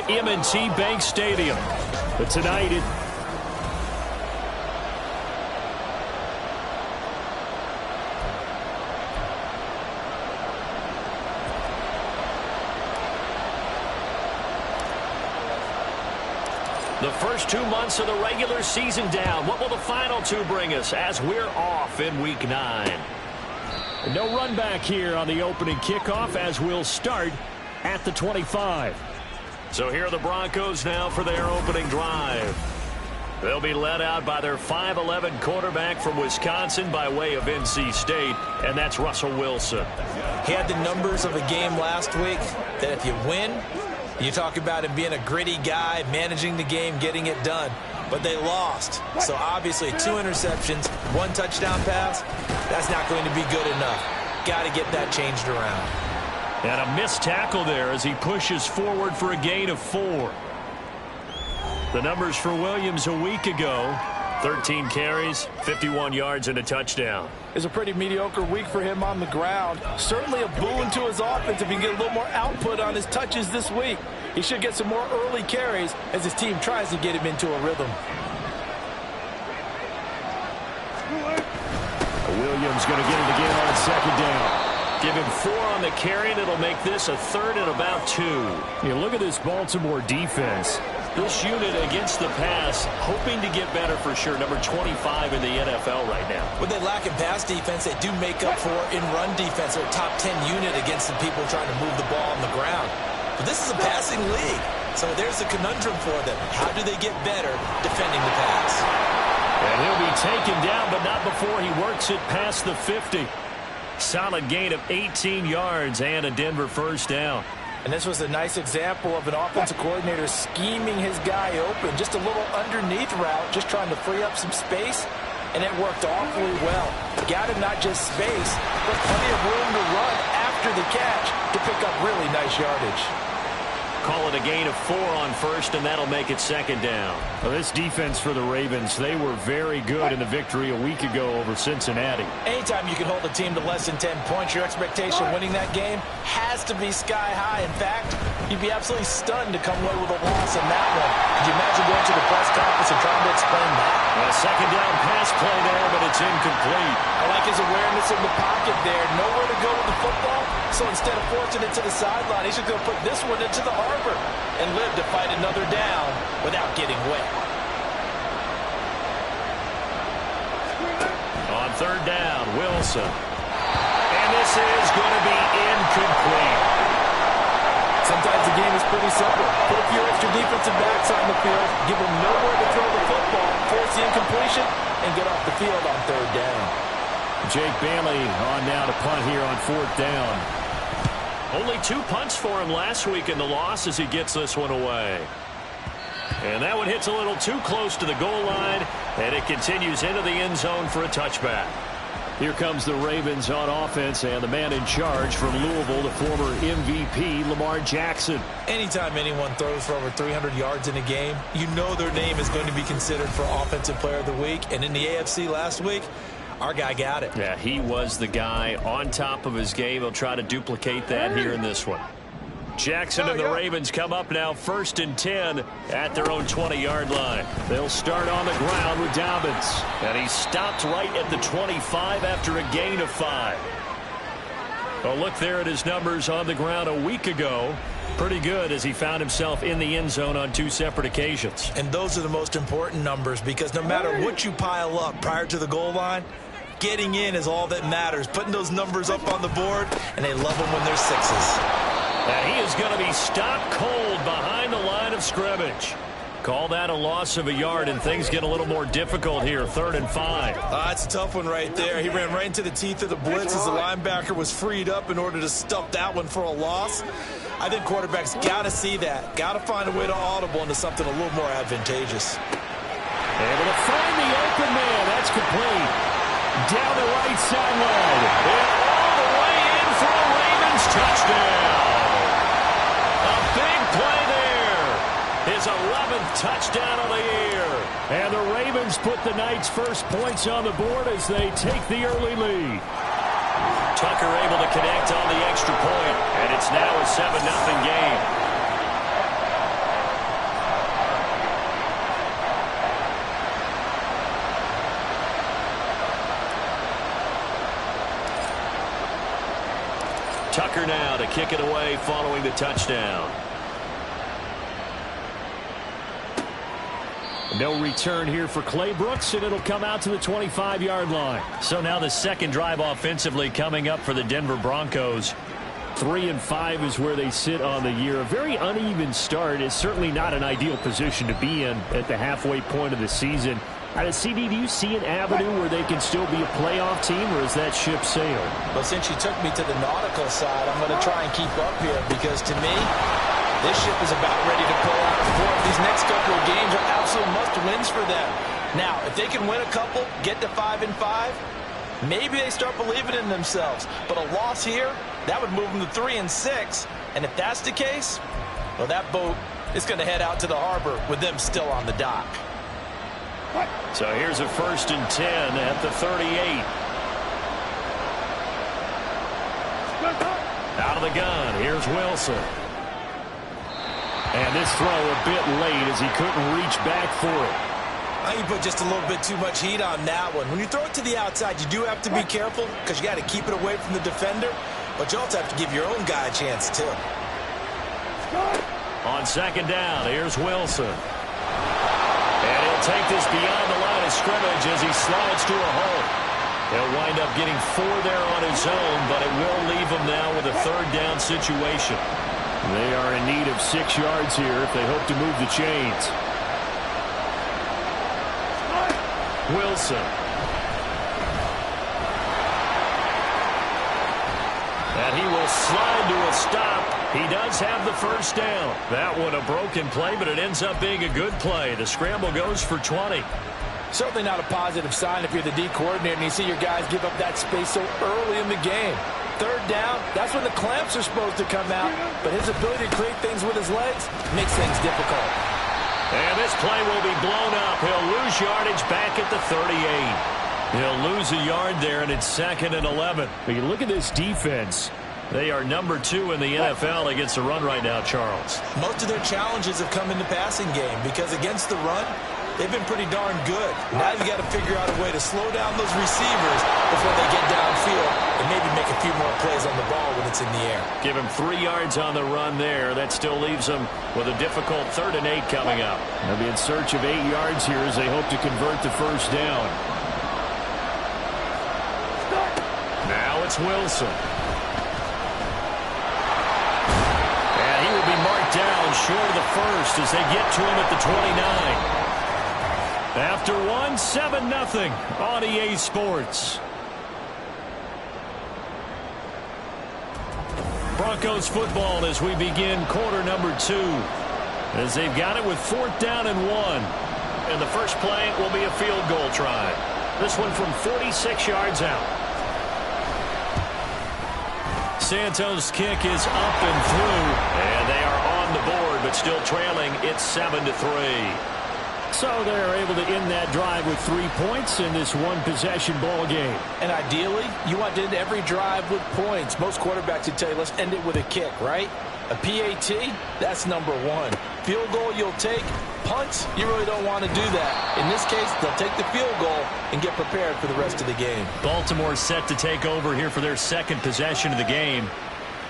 M&T Bank Stadium. But tonight, the first 2 months of the regular season down. What will the final two bring us as we're off in Week 9? No run back here on the opening kickoff as we'll start at the 25. So here are the Broncos now for their opening drive. They'll be led out by their 5'11" quarterback from Wisconsin by way of NC State, and that's Russell Wilson. He had the numbers of a game last week that if you win, you talk about him being a gritty guy, managing the game, getting it done. But they lost. So obviously 2 interceptions, 1 touchdown pass, that's not going to be good enough. Got to get that changed around. And a missed tackle there as he pushes forward for a gain of 4. The numbers for Williams a week ago: 13 carries, 51 yards, and a touchdown. It's a pretty mediocre week for him on the ground. Certainly a boon to his offense if he can get a little more output on his touches this week. He should get some more early carries as his team tries to get him into a rhythm. Williams going to get it again on 2nd down. Give him 4 on the carry, and it'll make this a 3rd and about 2. You look at this Baltimore defense. This unit against the pass, hoping to get better for sure. Number 25 in the NFL right now. When they lack in pass defense, they do make up for in run defense. They're a top 10 unit against the people trying to move the ball on the ground. But this is a passing league, so there's a conundrum for them. How do they get better defending the pass? And he'll be taken down, but not before he works it past the 50. Solid gain of 18 yards and a Denver first down. And this was a nice example of an offensive coordinator scheming his guy open. Just a little underneath route, just trying to free up some space, and it worked awfully well. Got him not just space, but plenty of room to run after the catch to pick up really nice yardage. Call it a gain of 4 on 1st, and that'll make it 2nd down. Well, this defense for the Ravens, they were very good in the victory a week ago over Cincinnati. Anytime you can hold a team to less than 10 points, your expectation winning that game has to be sky high. In fact, you'd be absolutely stunned to come away with a loss in that one. Could you imagine going to the press conference and trying to explain that? A 2nd down pass play there, but it's incomplete. I like his awareness in the pocket there. Nowhere to go with the football, so instead of forcing it to the sideline, he's just going to put this one into the harbor and live to fight another down without getting wet. On 3rd down, Wilson. And this is going to be incomplete. Sometimes the game is pretty simple. Put a few extra defensive backs on the field, give them nowhere to throw the football, force the incompletion, and get off the field on 3rd down. Jake Bailey on now to punt here on 4th down. Only 2 punts for him last week in the loss as he gets this one away. And that one hits a little too close to the goal line, and it continues into the end zone for a touchback. Here comes the Ravens on offense, and the man in charge from Louisville, the former MVP, Lamar Jackson. Anytime anyone throws for over 300 yards in a game, you know their name is going to be considered for Offensive Player of the Week. And in the AFC last week, our guy got it. Yeah, he was the guy on top of his game. He'll try to duplicate that here in this one. Jackson and the Ravens come up now 1st and 10 at their own 20-yard line. They'll start on the ground with Dobbins. And he stopped right at the 25 after a gain of 5. Well, look there at his numbers on the ground a week ago. Pretty good as he found himself in the end zone on 2 separate occasions. And those are the most important numbers because no matter what you pile up prior to the goal line, getting in is all that matters. Putting those numbers up on the board, and they love them when they're 6s. And he is going to be stopped cold behind the line of scrimmage. Call that a loss of a yard, and things get a little more difficult here, 3rd and 5. That's a tough one right there. He ran right into the teeth of the blitz as the linebacker was freed up in order to stuff that one for a loss. I think quarterbacks got to see that. Got to find a way to audible into something a little more advantageous. Able to find the open man. That's complete. Down the right sideline. And all the way in for a Ravens touchdown. A big play there. His 11th touchdown of the year. And the Ravens put the night's first points on the board as they take the early lead. Tucker able to connect on the extra point, and it's now a 7-0 game. Tucker now to kick it away following the touchdown. No return here for Clay Brooks, and it'll come out to the 25-yard line. So now the second drive offensively coming up for the Denver Broncos. 3-5 is where they sit on the year. A very uneven start is certainly not an ideal position to be in at the halfway point of the season. CD, do you see an avenue where they can still be a playoff team, or is that ship sailed? Well, since you took me to the nautical side, I'm going to try and keep up here because, to me, this ship is about ready to pull out of port. These next couple of games are absolute must-wins for them. Now, if they can win a couple, get to 5-5, maybe they start believing in themselves. But a loss here, that would move them to 3-6. And if that's the case, well, that boat is going to head out to the harbor with them still on the dock. So here's a 1st and 10 at the 38. Out of the gun, here's Wilson. And this throw a bit late as he couldn't reach back for it. I think you put just a little bit too much heat on that one. When you throw it to the outside, you do have to be careful because you got to keep it away from the defender, but you also have to give your own guy a chance too. On 2nd down, here's Wilson. And he'll take this beyond the line of scrimmage as he slides to a hole. He'll wind up getting 4 there on his own, but it will leave him now with a 3rd down situation. They are in need of 6 yards here if they hope to move the chains. Wilson. And he will slide to a stop. He does have the 1st down. That one a broken play, but it ends up being a good play. The scramble goes for 20. Certainly not a positive sign if you're the D coordinator and you see your guys give up that space so early in the game. 3rd down, that's when the clamps are supposed to come out, but his ability to create things with his legs makes things difficult. And this play will be blown up. He'll lose yardage back at the 38. He'll lose a yard there, and it's 2nd and 11. But you look at this defense. They are number 2 in the NFL against the run right now, Charles. Most of their challenges have come in the passing game because against the run, they've been pretty darn good. Now you've got to figure out a way to slow down those receivers before they get downfield and maybe make a few more plays on the ball when it's in the air. Give him 3 yards on the run there. That still leaves them with a difficult 3rd and 8 coming up. They'll be in search of 8 yards here as they hope to convert the 1st down. Now it's Wilson. And he will be marked down short of the 1st as they get to him at the 29. After 1, 7-0 on EA Sports. Broncos football as we begin quarter number 2. As they've got it with 4th down and 1. And the first play will be a field goal try. This one from 46 yards out. Santos' kick is up and through. And they are on the board, but still trailing. It's 7-3. So they're able to end that drive with 3 points in this one-possession ball game. And ideally, you want to end every drive with points. Most quarterbacks would tell you, let's end it with a kick, right? A PAT, that's number 1. Field goal you'll take. Punts, you really don't want to do that. In this case, they'll take the field goal and get prepared for the rest of the game. Baltimore set to take over here for their 2nd possession of the game.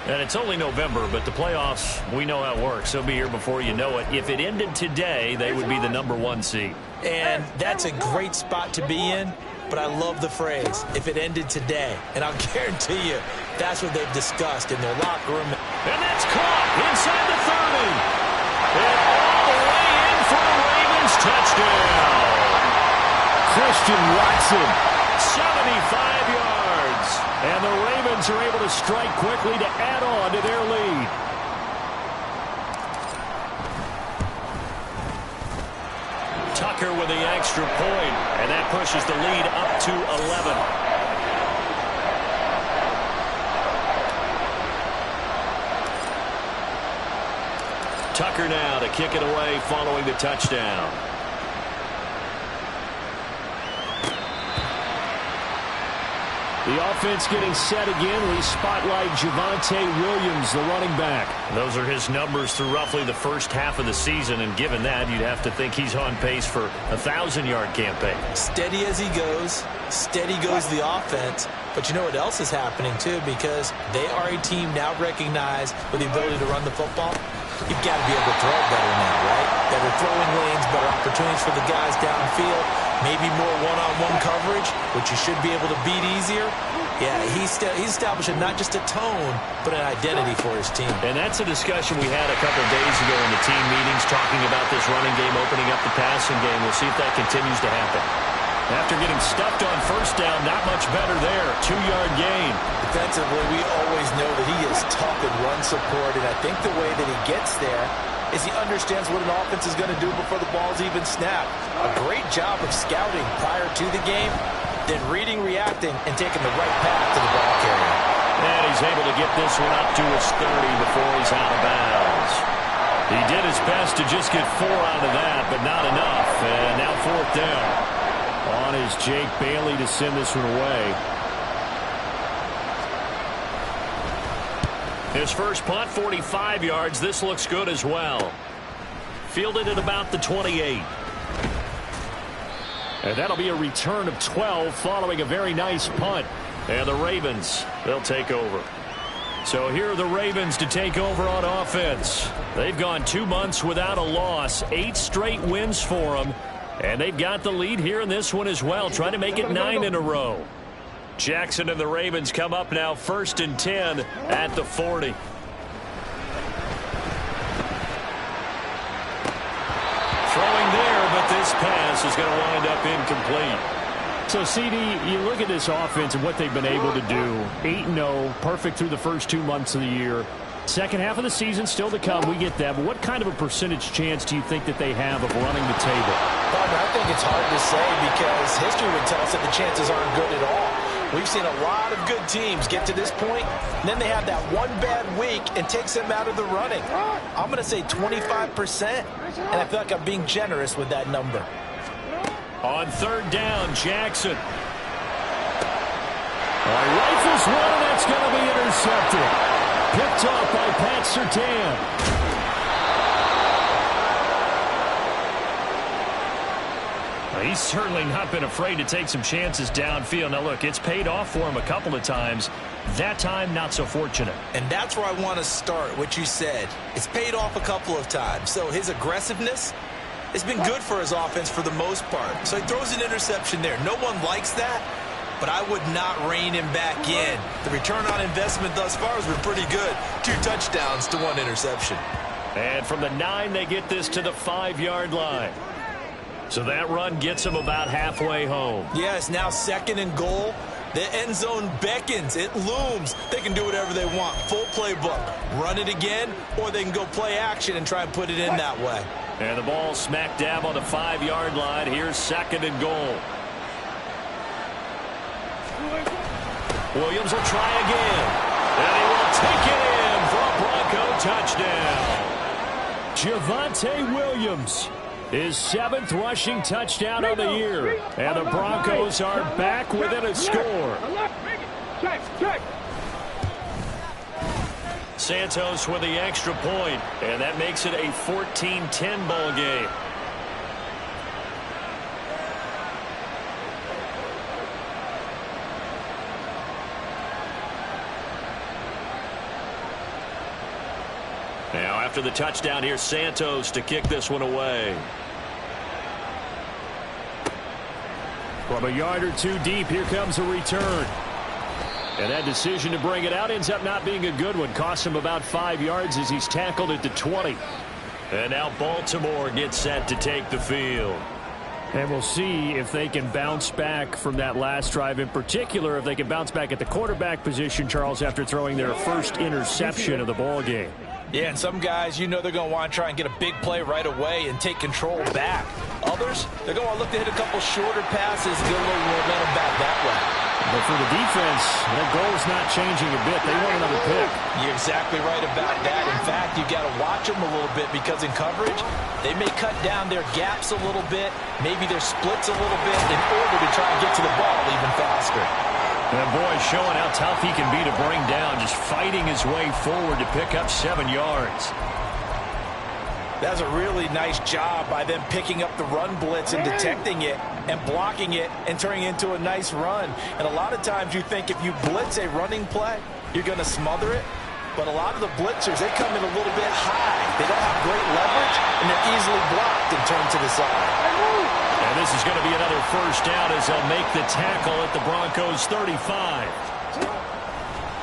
And it's only November, but the playoffs, we know how it works. They'll be here before you know it. If it ended today, they would be the number 1 seed. And that's a great spot to be in, but I love the phrase, if it ended today. And I'll guarantee you, that's what they've discussed in their locker room. And that's caught inside the 30. And all the way in for the Ravens touchdown. Christian Watson. 75 yards. And the Ravens are able to strike quickly to add on to their lead. Tucker with the extra point, and that pushes the lead up to 11. Tucker now to kick it away following the touchdown. The offense getting set again. We spotlight Javonte Williams, the running back. Those are his numbers through roughly the first half of the season, and given that, you'd have to think he's on pace for a 1,000-yard campaign. Steady as he goes, steady goes the offense, But you know what else is happening, too? Because they are a team now recognized with the ability to run the football. You've got to be able to throw it better now, right? Better throwing lanes, better opportunities for the guys downfield, maybe more one-on-one coverage, which you should be able to beat easier. Yeah, he's establishing not just a tone, but an identity for his team. And that's a discussion we had a couple of days ago in the team meetings, talking about this running game, opening up the passing game. We'll see if that continues to happen. After getting stuffed on first down, not much better there. 2-yard gain. Defensively, we always know that he is tough in run support, and I think the way that he gets there is he understands what an offense is going to do before the ball's even snapped. A great job of scouting prior to the game, then reading, reacting, and taking the right path to the ball carrier. And he's able to get this one up to his 30 before he's out of bounds. He did his best to just get 4 out of that, but not enough. And now 4th down. On is Jake Bailey to send this one away. His first punt, 45 yards. This looks good as well. Fielded at about the 28. And that'll be a return of 12 following a very nice punt. And the Ravens, they'll take over. So here are the Ravens to take over on offense. They've gone 2 months without a loss. 8 straight wins for them. And they've got the lead here in this one as well, trying to make it 9 in a row. Jackson and the Ravens come up now 1st and 10 at the 40. Throwing there, but this pass is going to wind up incomplete. So, CD, you look at this offense and what they've been able to do. 8-0, perfect through the first 2 months of the year. Second half of the season still to come. We get that. But what kind of a percentage chance do you think that they have of running the table? I think it's hard to say because history would tell us that the chances aren't good at all. We've seen a lot of good teams get to this point, and then they have that one bad week and takes them out of the running. I'm going to say 25%, and I feel like I'm being generous with that number. On 3rd down, Jackson. Rifles one, and that's going to be intercepted. Picked off by Pat Surtain. He's certainly not been afraid to take some chances downfield. Now, look, it's paid off for him a couple of times. That time, not so fortunate. And that's where I want to start, what you said. It's paid off a couple of times. So his aggressiveness has been good for his offense for the most part. So he throws an interception there. No one likes that, but I would not rein him back in. The return on investment thus far has been pretty good. 2 touchdowns to 1 interception. And from the 9, they get this to the 5-yard line. So that run gets them about halfway home. Yes, now 2nd and goal. The end zone beckons. It looms. They can do whatever they want. Full playbook. Run it again, or they can go play action and try and put it in that way. And the ball smack dab on the 5-yard line. Here's 2nd and goal. Williams will try again. And he will take it in for a Bronco touchdown. Javonte Williams, his 7th rushing touchdown of the year. And the Broncos are back within a score. Santos with the extra point, and that makes it a 14-10 ball game. Now, after the touchdown, here's Santos to kick this one away. From a yard or 2 deep, here comes a return. And that decision to bring it out ends up not being a good one. Costs him about 5 yards as he's tackled at the 20. And now Baltimore gets set to take the field. And we'll see if they can bounce back from that last drive. In particular, if they can bounce back at the quarterback position, Charles, after throwing their first interception of the ball game. Yeah, and some guys, you know they're going to want to try and get a big play right away and take control back. Others, they're going to look to hit a couple shorter passes and get a little momentum back that way. But for the defense, their goal's not changing a bit. They want another pick. You're exactly right about that. In fact, you've got to watch them a little bit because in coverage, they may cut down their gaps a little bit, maybe their splits a little bit in order to try and get to the ball even faster. And boy, showing how tough he can be to bring down, just fighting his way forward to pick up 7 yards. That's a really nice job by them picking up the run blitz and detecting it. and blocking it and turning it into a nice run. And a lot of times you think if you blitz a running play, you're going to smother it. But a lot of the blitzers, they come in a little bit high. They don't have great leverage, and they're easily blocked and turned to the side. And this is going to be another first down as they'll make the tackle at the Broncos 35.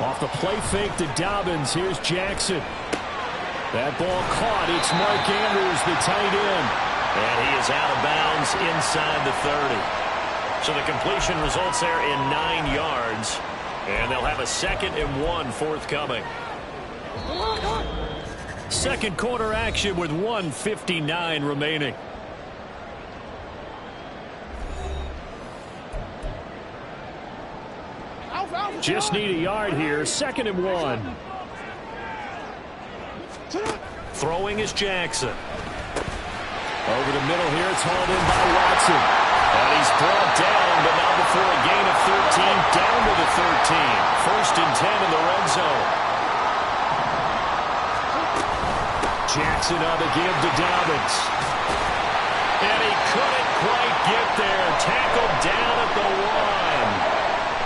Off the play fake to Dobbins. Here's Jackson. That ball caught. It's Mark Andrews, the tight end. And he is out of bounds inside the 30. So the completion results there in 9 yards. And they'll have a 2nd and 1 forthcoming. Second quarter action with 1:59 remaining. Just need a yard here. 2nd and 1. Throwing is Jackson. Over the middle here, it's hauled in by Watson. And he's brought down, but now before a gain of 13, down to the 13. 1st and 10 in the red zone. Jackson on the give to Dobbins. And he couldn't quite get there. Tackled down at the 1.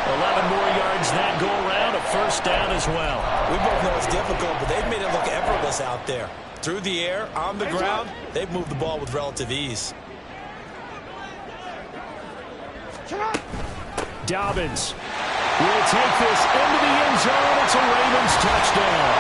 11 more yards that go around. A first down as well. We both know it's difficult, but they've made it look effortless out there. Through the air, on the ground, they've moved the ball with relative ease. Dobbins will take this into the end zone. It's a Ravens touchdown.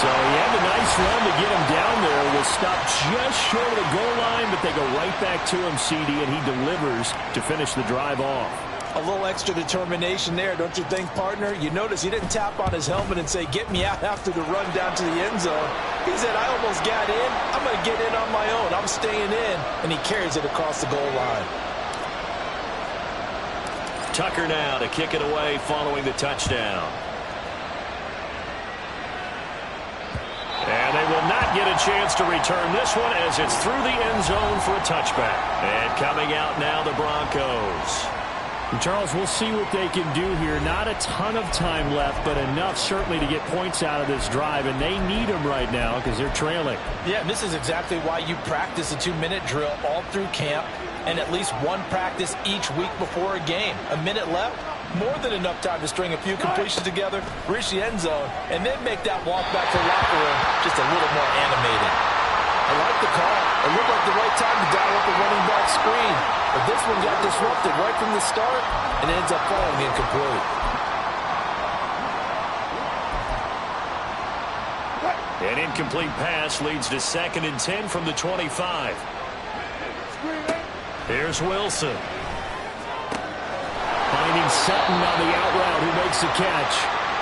So he had a nice run to get him down there. Was stopped just short of the goal line, but they go right back to him, CD, and he delivers to finish the drive off. A little extra determination there, don't you think, partner? You notice he didn't tap on his helmet and say, get me out after the run down to the end zone. He said, I almost got in. I'm going to get in on my own. I'm staying in. And he carries it across the goal line. Tucker now to kick it away following the touchdown. And they will not get a chance to return this one as it's through the end zone for a touchback. And coming out now, the Broncos. And Charles, we'll see what they can do here. Not a ton of time left, but enough certainly to get points out of this drive, and they need them right now because they're trailing. Yeah, and this is exactly why you practice a 2-minute drill all through camp and at least one practice each week before a game. A minute left, more than enough time to string a few completions together, reach the end zone, and then make that walk back to the locker room just a little more animated. I like the call. It looked like the right time to dial up a running back screen. But this one got disrupted right from the start and ends up falling incomplete. An incomplete pass leads to 2nd and 10 from the 25. Here's Wilson. Finding Sutton on the out route who makes the catch.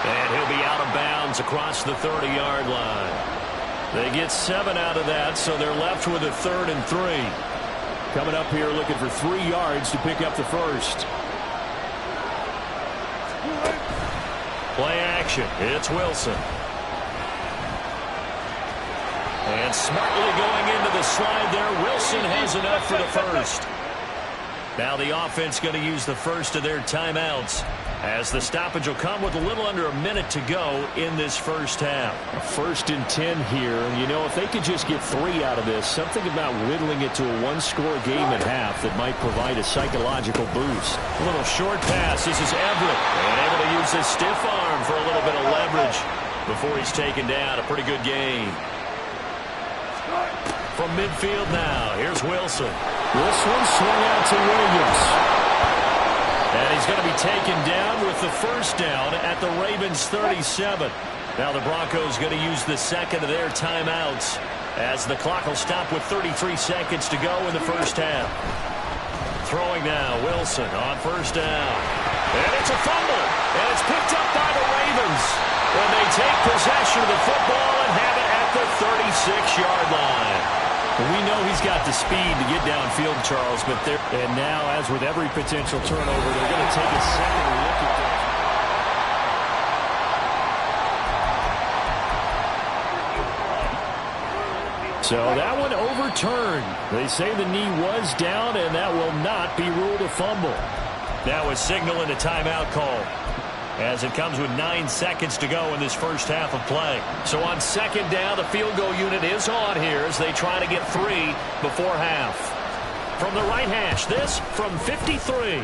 And he'll be out of bounds across the 30-yard line. They get 7 out of that, so they're left with a 3rd and 3. Coming up here looking for 3 yards to pick up the first. Play action. It's Wilson. And smartly going into the slide there. Wilson has enough for the first. Now the offense going to use the first of their timeouts as the stoppage will come with a little under a minute to go in this first half. 1st and 10 here. You know, if they could just get 3 out of this, something about whittling it to a 1-score game at half that might provide a psychological boost. A little short pass. This is Everett. And able to use his stiff arm for a little bit of leverage before he's taken down. A pretty good gain. From midfield now, here's Wilson. This one swung out to Williams. And he's going to be taken down with the first down at the Ravens 37. Now the Broncos going to use the 2nd of their timeouts as the clock will stop with 33 seconds to go in the first half. Throwing now, Wilson on first down. And it's a fumble. And it's picked up by the Ravens. And they take possession of the football and have it at the 36-yard line. We know he's got the speed to get downfield, Charles, but and now, as with every potential turnover, they're going to take a second look at that. So that one overturned. They say the knee was down, and that will not be ruled a fumble. That was signaling a timeout call, as it comes with 9 seconds to go in this first half of play. So on 2nd down, the field goal unit is on here as they try to get 3 before half. from the right hash. This from 53.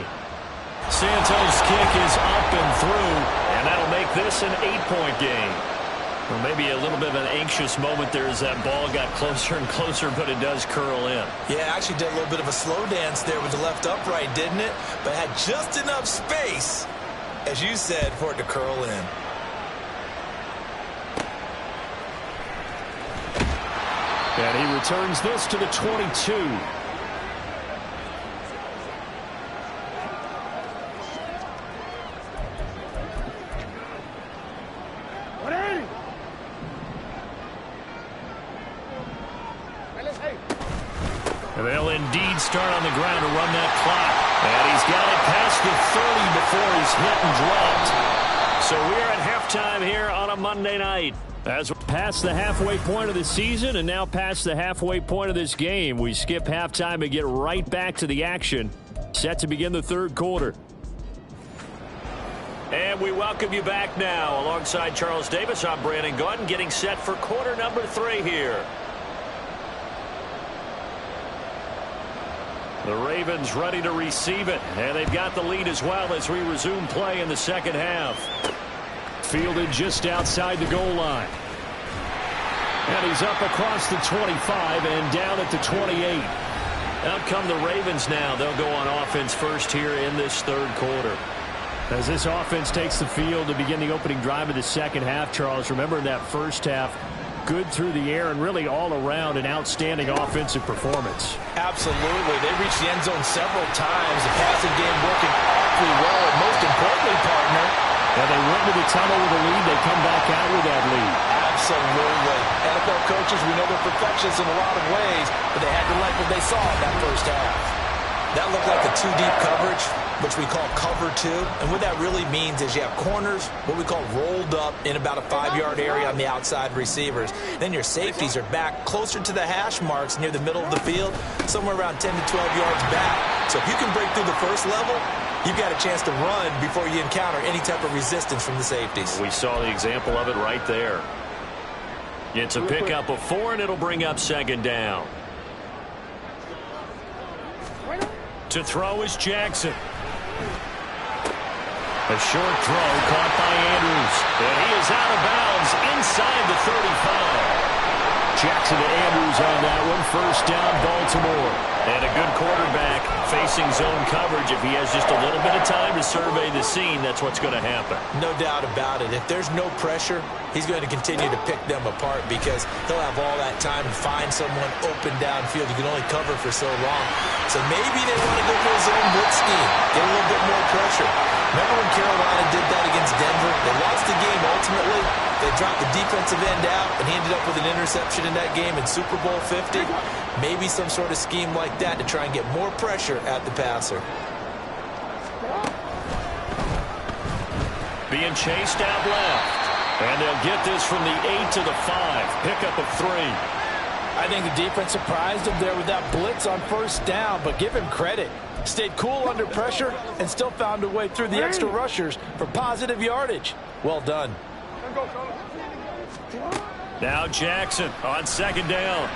Santos' kick is up and through, and that'll make this an 8-point game. Well, maybe a little bit of an anxious moment there as that ball got closer and closer, but it does curl in. Yeah, actually did a little bit of a slow dance there with the left upright, didn't it? But had just enough space, as you said, for it to curl in. And he returns this to the 22. And they'll indeed start on the ground to run that clock. And he's got it past the 30 before he's hit and dropped. So we're at halftime here on a Monday night. As we're past the halfway point of the season and now past the halfway point of this game, we skip halftime and get right back to the action. Set to begin the third quarter. And we welcome you back now. Alongside Charles Davis, I'm Brandon Gaudin, getting set for quarter number 3 here. The Ravens ready to receive it, and they've got the lead as well as we resume play in the second half. Fielded just outside the goal line. And he's up across the 25 and down at the 28. Out come the Ravens now. They'll go on offense first here in this third quarter. As this offense takes the field to begin the opening drive of the second half, Charles, remember in that first half, good through the air and really all around an outstanding offensive performance. Absolutely. They reached the end zone several times. The passing game working awfully well, and most importantly, partner, yeah, they went to the tunnel with a lead. They come back out with that lead. Absolutely. NFL coaches, we know they're perfectionists in a lot of ways, but they had to like what they saw in that first half. That looked like a 2-deep coverage, which we call cover 2. And what that really means is you have corners, what we call rolled up in about a 5-yard area on the outside receivers. Then your safeties are back closer to the hash marks near the middle of the field, somewhere around 10 to 12 yards back. So if you can break through the first level, you've got a chance to run before you encounter any type of resistance from the safeties. We saw the example of it right there. It's a pickup of 4, and it'll bring up second down. To throw is Jackson. A short throw caught by Andrews. And he is out of bounds inside the 35. Jackson to Andrews on that one. First down, Baltimore. And a good quarterback facing zone coverage. If he has just a little bit of time to survey the scene, that's what's going to happen. No doubt about it. If there's no pressure, he's going to continue to pick them apart because he'll have all that time to find someone open downfield. You can only cover for so long. So maybe they want to go to a zone blitz scheme, get a little bit more pressure. Remember when Carolina did that against Denver? They lost the game ultimately. They dropped the defensive end out, and he ended up with an interception in that game in Super Bowl 50. Maybe some sort of scheme like that to try and get more pressure at the passer. Being chased out left. And they'll get this from the 8 to the 5. Pickup of 3. I think the defense surprised him there with that blitz on first down, but give him credit. Stayed cool under pressure and still found a way through the extra rushers for positive yardage. Well done. Now Jackson on second down.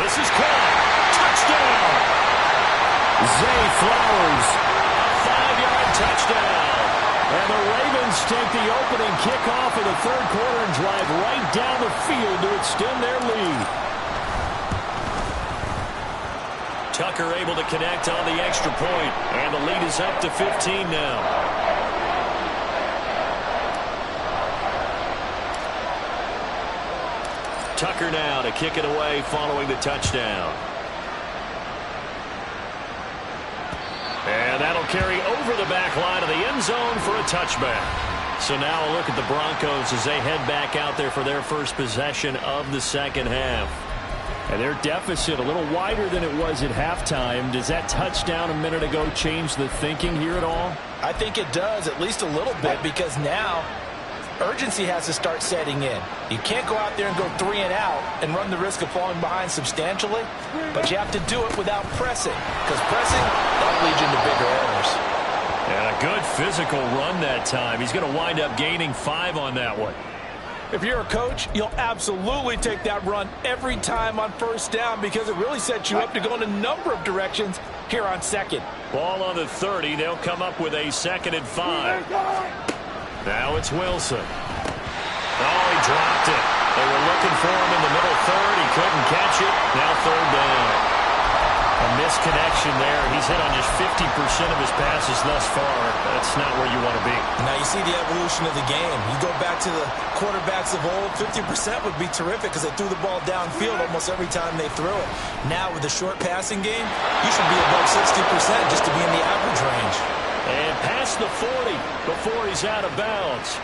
This is caught. Touchdown. Zay Flowers. 5-yard touchdown. And the Ravens take the opening kickoff of the third quarter and drive right down the field to extend their lead. Tucker able to connect on the extra point, and the lead is up to 15 now. Tucker now to kick it away following the touchdown. And that'll carry over the back line of the end zone for a touchback. So now a look at the Broncos as they head back out there for their first possession of the second half. And their deficit a little wider than it was at halftime. Does that touchdown a minute ago change the thinking here at all? I think it does, at least a little bit, because now urgency has to start setting in. You can't go out there and go 3 and out and run the risk of falling behind substantially, but you have to do it without pressing, because pressing, that'll lead you into bigger errors. And a good physical run that time. He's going to wind up gaining 5 on that one. If you're a coach, you'll absolutely take that run every time on first down because it really sets you up to go in a number of directions here on second. Ball on the 30. They'll come up with a 2nd and 5. Now it's Wilson. Oh, he dropped it. They were looking for him in the middle third. He couldn't catch it. Now 3rd down. A misconnection there. He's hit on just 50% of his passes thus far. That's not where you want to be. Now you see the evolution of the game. You go back to the quarterbacks of old, 50% would be terrific because they threw the ball downfield almost every time they threw it. Now with the short passing game, you should be above 60% just to be in the average range. And past the 40 before he's out of bounds.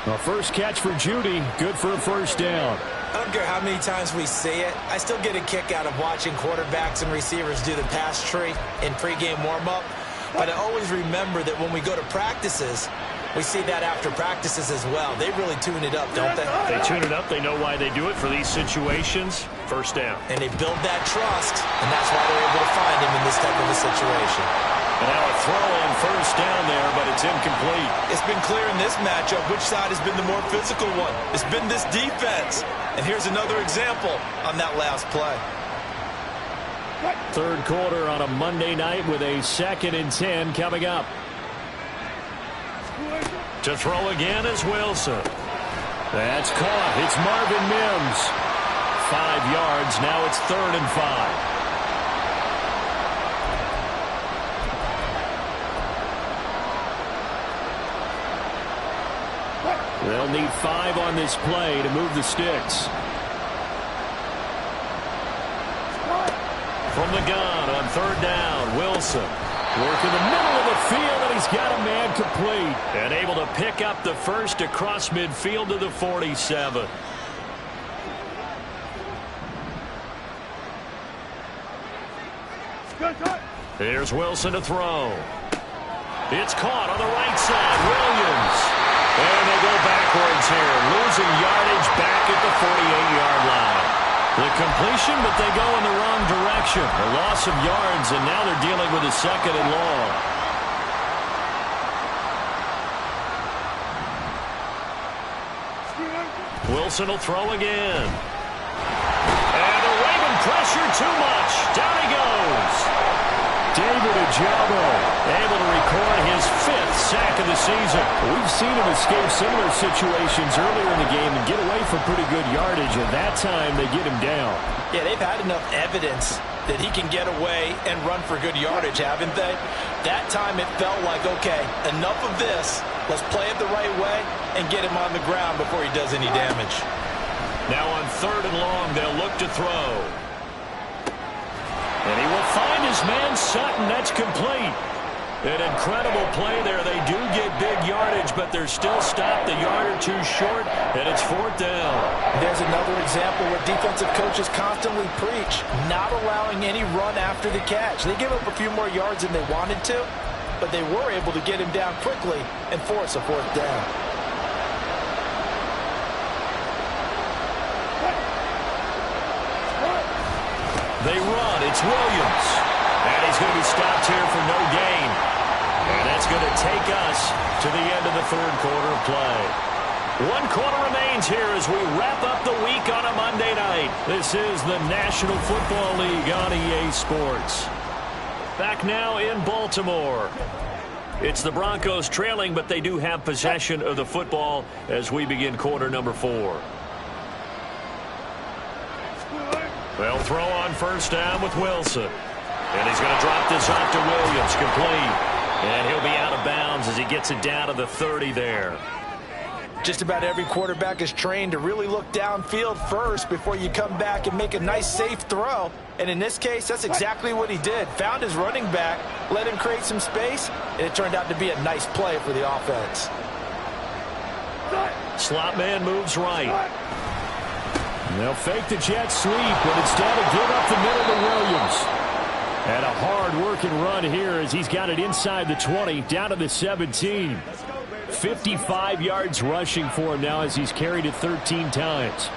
A first catch for Judy. Good for a first down. I don't care how many times we say it. I still get a kick out of watching quarterbacks and receivers do the pass tree in pregame warm-up. But I always remember that when we go to practices, we see that after practices as well. They really tune it up, don't they? They tune it up. They know why they do it for these situations. First down. And they build that trust, and that's why they're able to find him in this type of a situation. And now a throw on first down there, but it's incomplete. It's been clear in this matchup which side has been the more physical one. It's been this defense. And here's another example on that last play. 3rd quarter on a Monday night with a 2nd and 10 coming up. To throw again is Wilson. That's caught. It's Marvin Mims. 5 yards. Now it's 3rd and 5. They'll need 5 on this play to move the sticks. From the gun on 3rd down, Wilson. Work in the middle of the field, and he's got a man complete. And able to pick up the first across midfield to the 47. Here's Wilson to throw. It's caught on the right side. Williams. And they go backwards here, losing yardage back at the 48-yard line. The completion, but they go in the wrong direction. A loss of yards, and now they're dealing with a 2nd and long. Wilson will throw again. And the Raven pressure too much. Down he goes. David Ojabo able to record his 5th sack of the season. We've seen him escape similar situations earlier in the game and get away for pretty good yardage. At that time, they get him down. Yeah, they've had enough evidence that he can get away and run for good yardage, haven't they? That time it felt like, okay, enough of this. Let's play it the right way and get him on the ground before he does any damage. Now on 3rd and long, they'll look to throw. And he will find his man Sutton. That's complete. An incredible play there. They do get big yardage, but they're still stopped a yard or 2 short, and it's 4th down. There's another example where defensive coaches constantly preach, not allowing any run after the catch. They give up a few more yards than they wanted to, but they were able to get him down quickly and force a 4th down. They run. It's Williams. And he's going to be stopped here for no gain. And that's going to take us to the end of the 3rd quarter of play. 1 quarter remains here as we wrap up the week on a Monday night. This is the National Football League on EA Sports. Back now in Baltimore. It's the Broncos trailing, but they do have possession of the football as we begin quarter number 4. They'll throw on first down with Wilson. And he's going to drop this off to Williams, complete. And he'll be out of bounds as he gets it down to the 30 there. Just about every quarterback is trained to really look downfield first before you come back and make a nice, safe throw. And in this case, that's exactly what he did. Found his running back, let him create some space, and it turned out to be a nice play for the offense. Slot man moves right. They'll fake the jet sweep, but instead of give up the middle to Williams. And a hard-working run here as he's got it inside the 20, down to the 17. 55 yards rushing for him now as he's carried it 13 times.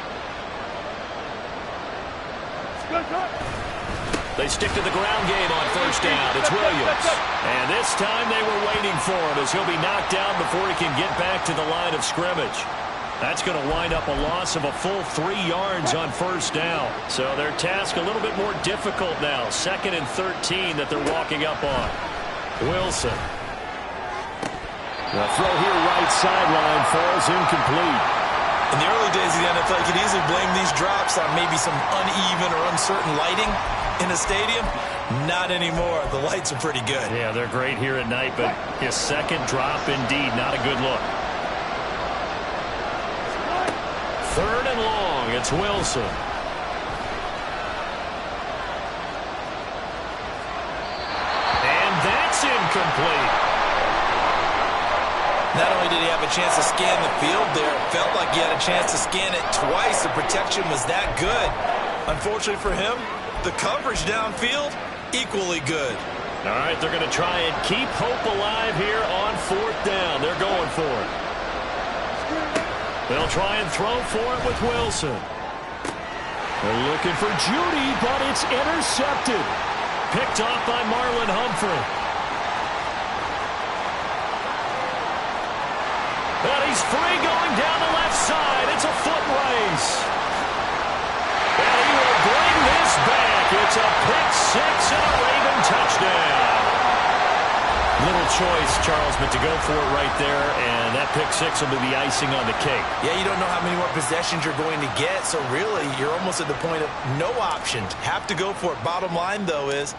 They stick to the ground game on first down. It's Williams. And this time they were waiting for him as he'll be knocked down before he can get back to the line of scrimmage. That's going to wind up a loss of a full 3 yards on first down. So their task a little bit more difficult now. 2nd and 13 that they're walking up on. Wilson. The throw here right sideline falls incomplete. In the early days of the NFL, you could easily blame these drops on maybe some uneven or uncertain lighting in a stadium. Not anymore. The lights are pretty good. Yeah, they're great here at night, but his second drop, indeed, not a good look. 3rd and long. It's Wilson. And that's incomplete. Not only did he have a chance to scan the field there, it felt like he had a chance to scan it twice. The protection was that good. Unfortunately for him, the coverage downfield, equally good. All right, they're going to try and keep hope alive here on 4th down. They're going for it. They'll try and throw for it with Wilson. They're looking for Judy, but it's intercepted. Picked off by Marlon Humphrey. And he's free going down the left side. It's a foot race. And he will bring this back. It's a pick 6 and a Raven touchdown. Little choice, Charles, but to go for it right there, and that pick 6 will be the icing on the cake. Yeah, you don't know how many more possessions you're going to get, so really you're almost at the point of no options. Have to go for it. Bottom line, though, is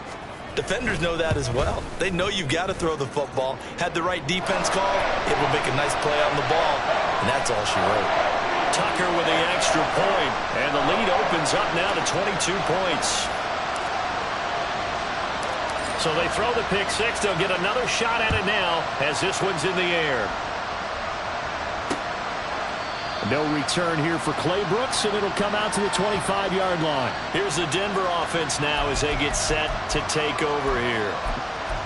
defenders know that as well. They know you've got to throw the football. Had the right defense call, it will make a nice play on the ball, and that's all she wrote. Tucker with the extra point, and the lead opens up now to 22 points. So they throw the pick 6. They'll get another shot at it now as this one's in the air. No return here for Clay Brooks, and it'll come out to the 25-yard line. Here's the Denver offense now as they get set to take over here.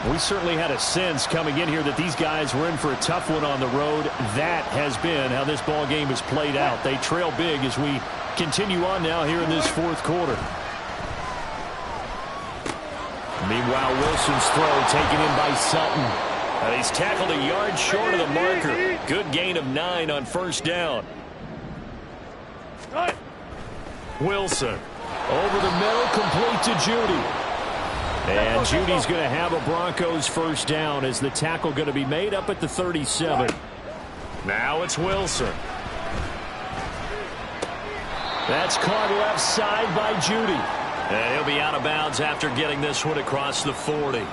We certainly had a sense coming in here that these guys were in for a tough one on the road. That has been how this ball game has played out. They trail big as we continue on now here in this 4th quarter. Meanwhile, Wilson's throw taken in by Sutton. He's tackled a yard short of the marker. Good gain of 9 on first down. Wilson. Over the middle, complete to Judy. And Judy's going to have a Broncos first down as the tackle going to be made up at the 37. Now it's Wilson. That's caught left side by Judy. And he'll be out of bounds after getting this one across the 40.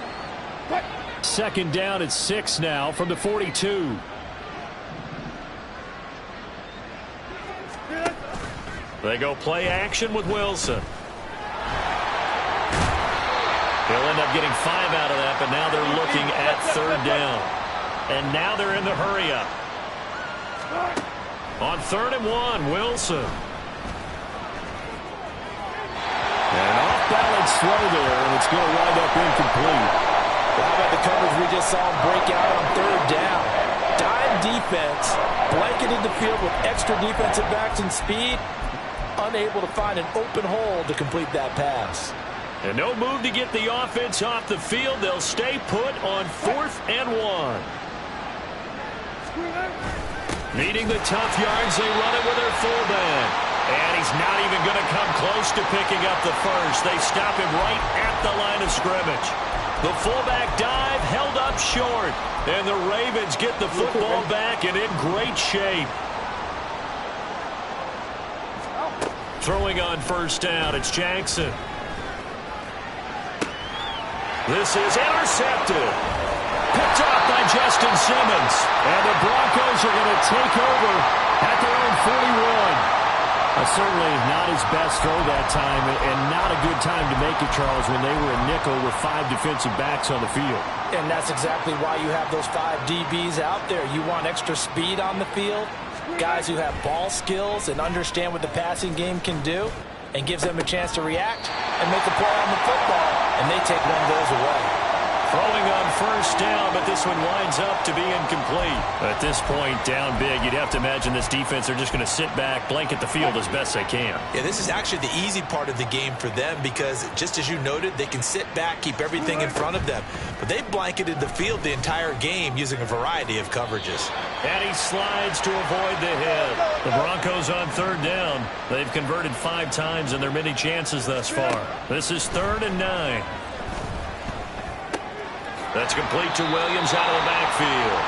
2nd down at 6 now from the 42. They go play action with Wilson. He'll end up getting 5 out of that, but now they're looking at 3rd down. And now they're in the hurry up. On 3rd and 1, Wilson. An off-balance throw there, and it's going to wind up incomplete. How about the coverage we just saw him break out on 3rd down? Dime defense, blanketed the field with extra defensive backs and speed, unable to find an open hole to complete that pass. And no move to get the offense off the field. They'll stay put on 4th and 1. Needing the tough yards, they run it with their fullback. And he's not even going to come close to picking up the first. They stop him right at the line of scrimmage. The fullback dive held up short. And the Ravens get the football back and in great shape. Throwing on first down, it's Jackson. This is intercepted. Picked off by Justin Simmons. And the Broncos are going to take over at their own 41. Certainly not his best throw that time, and not a good time to make it, Charles, when they were a nickel with 5 defensive backs on the field. And that's exactly why you have those 5 DBs out there. You want extra speed on the field, guys who have ball skills and understand what the passing game can do, and gives them a chance to react and make a play on the football, and they take one of those away. Throwing on first down, but this one winds up to be incomplete. At this point, down big, you'd have to imagine this defense are just going to sit back, blanket the field as best they can. Yeah, this is actually the easy part of the game for them because, just as you noted, they can sit back, keep everything in front of them. But they've blanketed the field the entire game using a variety of coverages. And he slides to avoid the hit. The Broncos on third down. They've converted 5 times in their many chances thus far. This is 3rd and 9. That's complete to Williams out of the backfield.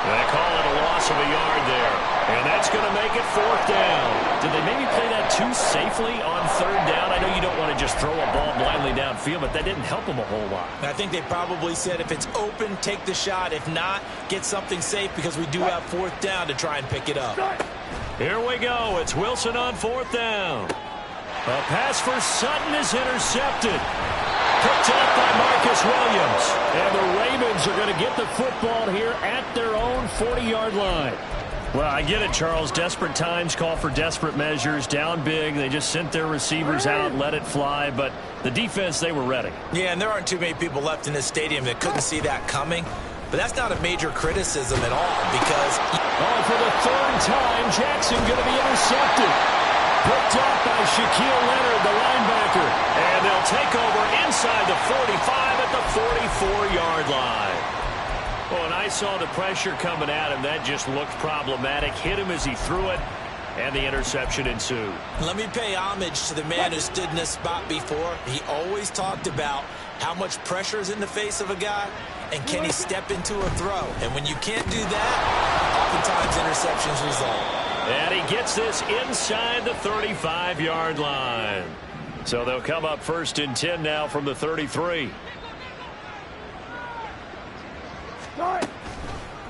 They call it a loss of a yard there. And that's going to make it 4th down. Did they maybe play that too safely on 3rd down? I know you don't want to just throw a ball blindly downfield, but that didn't help them a whole lot. I think they probably said if it's open, take the shot. If not, get something safe because we do have 4th down to try and pick it up. Here we go. It's Wilson on 4th down. A pass for Sutton is intercepted. Picked up by Marcus Williams. And the Ravens are going to get the football here at their own 40-yard line. Well, I get it, Charles. Desperate times call for desperate measures. Down big. They just sent their receivers out, let it fly. But the defense, they were ready. Yeah, and there aren't too many people left in this stadium that couldn't see that coming. But that's not a major criticism at all because... Oh, for the 3rd time, Jackson going to be intercepted. Picked up by Shaquille Leonard, the linebacker. And they'll take over inside the 45 at the 44-yard line. Oh, and I saw the pressure coming at him. That just looked problematic. Hit him as he threw it, and the interception ensued. Let me pay homage to the man who stood in this spot before. He always talked about how much pressure is in the face of a guy, and can he step into a throw. And when you can't do that, oftentimes interceptions result. And he gets this inside the 35-yard line. So they'll come up 1st and 10 now from the 33.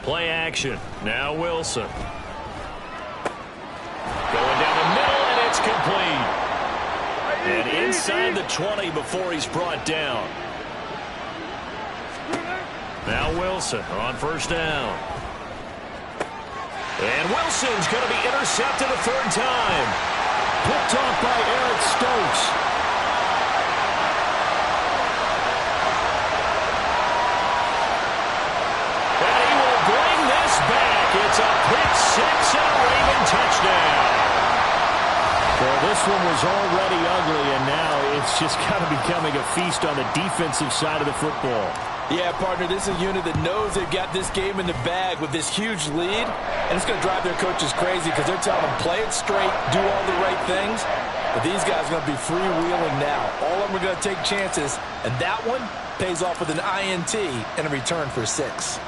Play action. Now Wilson. Going down the middle, and it's complete. And inside the 20 before he's brought down. Now Wilson on 1st down. And Wilson's going to be intercepted a 3rd time. Picked off by Eric Stokes. And he will bring this back. It's a pick 6 and a Raven touchdown. Well, this one was already ugly, and now it's just kind of becoming a feast on the defensive side of the football. Yeah, partner, this is a unit that knows they've got this game in the bag with this huge lead, and it's going to drive their coaches crazy because they're telling them play it straight, do all the right things, but these guys are going to be freewheeling now. All of them are going to take chances, and that one pays off with an INT and a return for 6.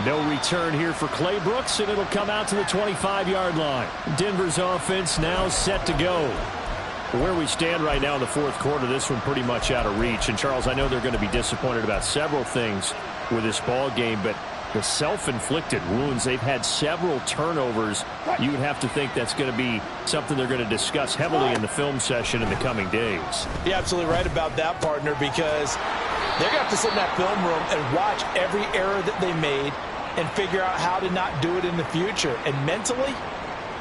No return here for Clay Brooks, and it'll come out to the 25-yard line. Denver's offense now set to go. Where we stand right now in the 4th quarter, this one pretty much out of reach. And, Charles, I know they're going to be disappointed about several things with this ball game, but the self-inflicted wounds, they've had several turnovers. You would have to think that's going to be something they're going to discuss heavily in the film session in the coming days. You're absolutely right about that, partner, because they're going to have to sit in that film room and watch every error that they made and figure out how to not do it in the future. And mentally,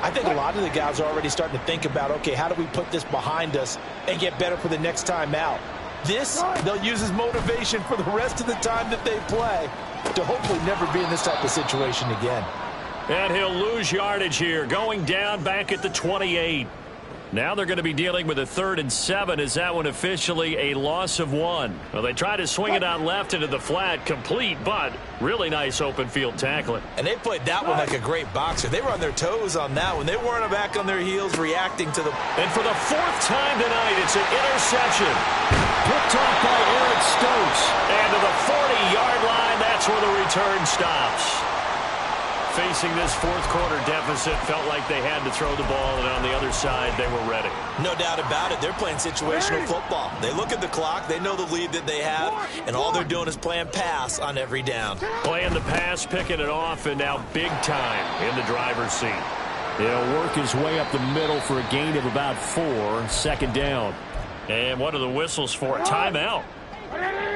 I think a lot of the guys are already starting to think about, okay, how do we put this behind us and get better for the next time out? This, they'll use as motivation for the rest of the time that they play to hopefully never be in this type of situation again. And he'll lose yardage here, going down back at the 28. Now they're going to be dealing with a 3rd and 7. Is that one officially a loss of 1? Well, they try to swing it out left into the flat, complete, but really nice open field tackling. And they played that one like a great boxer. They were on their toes on that one. They weren't back on their heels reacting to the... And for the 4th time tonight, it's an interception. Picked off by Eric Stokes. And to the 40-yard line, that's where the return stops. Facing this 4th quarter deficit, felt like they had to throw the ball, and on the other side, they were ready. No doubt about it. They're playing situational football. They look at the clock, they know the lead that they have, and all they're doing is playing pass on every down. Playing the pass, picking it off, and now big time in the driver's seat. He'll work his way up the middle for a gain of about 4, 2nd down. And what are the whistles for? Timeout.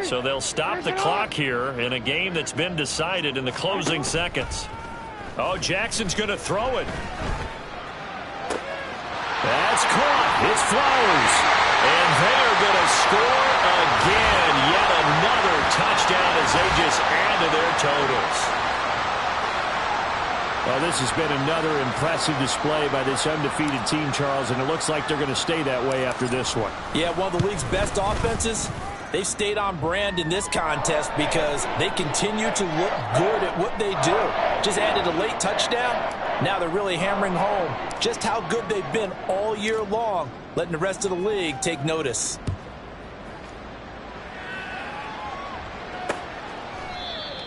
So they'll stop the clock here in a game that's been decided in the closing seconds. Oh, Jackson's going to throw it. That's caught. It's Flowers. And score again. Yet another touchdown as they just add to their totals. Well, this has been another impressive display by this undefeated team, Charles, and it looks like they're going to stay that way after this one. Yeah, one of the league's best offenses. They've stayed on brand in this contest because they continue to look good at what they do. Just added a late touchdown. Now they're really hammering home just how good they've been all year long, letting the rest of the league take notice.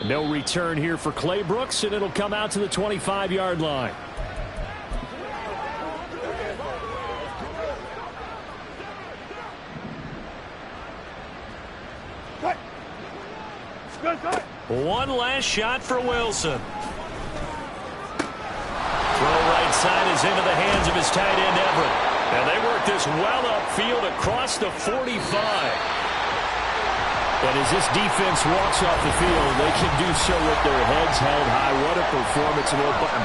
No return here for Clay Brooks, and it'll come out to the 25-yard line. One last shot for Wilson. Throw right side is into the hands of his tight end, Everett. And they work this well upfield across the 45. And as this defense walks off the field, they can do so with their heads held high. What a performance by the